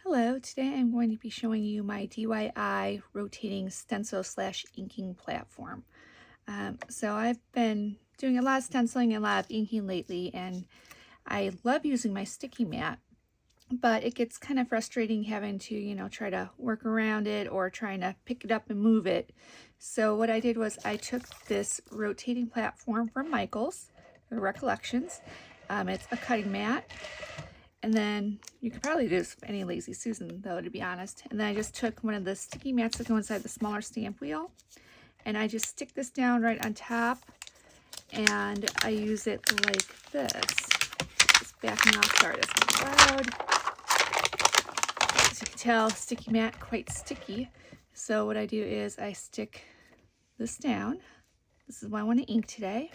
Hello, today I'm going to be showing you my DYI rotating stencil slash inking platform. So I've been doing a lot of stenciling and a lot of inking lately, and I love using my sticky mat, but it gets kind of frustrating having to, try to work around it or trying to pick it up and move it. So what I did was I took this rotating platform from Michael's, the Recollections. It's a cutting mat. And then you could probably do this with any Lazy Susan, though, to be honest. And then I just took one of the sticky mats that go inside the smaller stamp wheel, and I just stick this down right on top, and I use it like this. Just backing off. Sorry, that's loud. As you can tell, sticky mat, quite sticky. So what I do is I stick this down. This is what I want to ink today.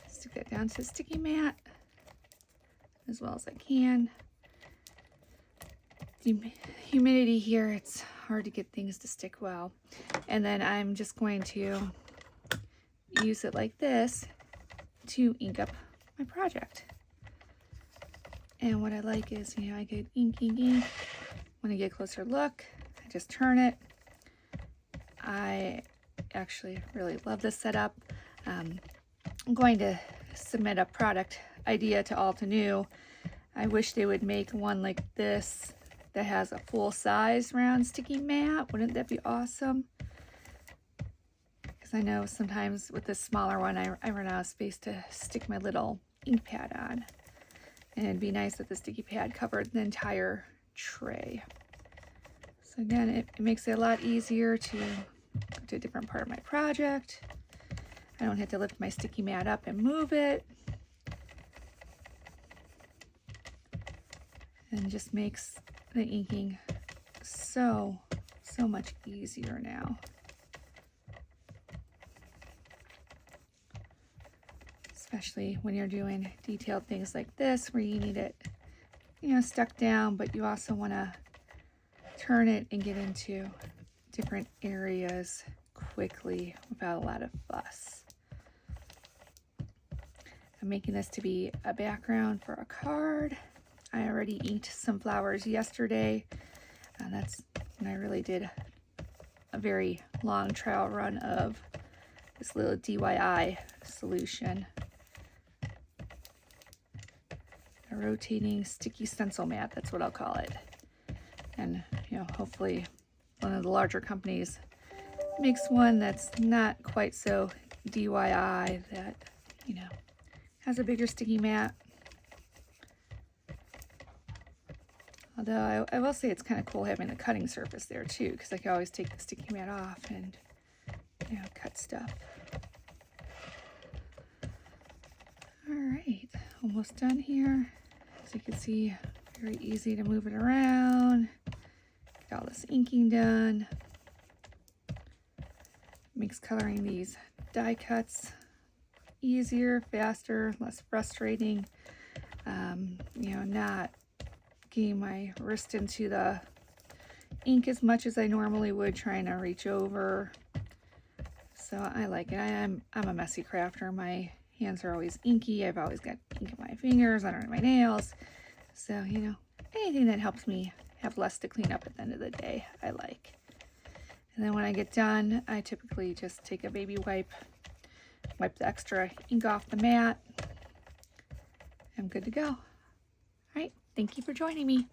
Stick that down to the sticky mat as well as I can. The humidity here, it's hard to get things to stick well. And then I'm just going to use it like this to ink up my project. And what I like is, I get ink. When I get a closer look, I just turn it. I actually really love this setup. I'm going to submit a product idea to Altenew. I wish they would make one like this that has a full size round sticky mat. Wouldn't that be awesome? Because I know sometimes with this smaller one I run out of space to stick my little ink pad on, and it'd be nice if the sticky pad covered the entire tray. So again, it makes it a lot easier to go to a different part of my project. I don't have to lift my sticky mat up and move it. And just makes the inking so much easier now. Especially when you're doing detailed things like this, where you need it, stuck down, but you also want to turn it and get into different areas quickly without a lot of fuss. I'm making this to be a background for a card. I already inked some flowers yesterday. That's when I really did a very long trial run of this little DYI solution. A rotating sticky stencil mat, that's what I'll call it. And, hopefully one of the larger companies makes one that's not quite so DYI, that, has a bigger sticky mat. Although I will say it's kind of cool having the cutting surface there too, because I can always take the sticky mat off and cut stuff. All right, almost done here. As you can see, very easy to move it around. Get all this inking done. Makes coloring these die cuts easier, faster, less frustrating. Not getting my wrist into the ink as much as I normally would, trying to reach over. So I like it. I'm a messy crafter. My hands are always inky. I've always got ink in my fingers, under my nails. So, anything that helps me have less to clean up at the end of the day, I like. And then when I get done, I typically just take a baby wipe the extra ink off the mat. I'm good to go. All right, thank you for joining me.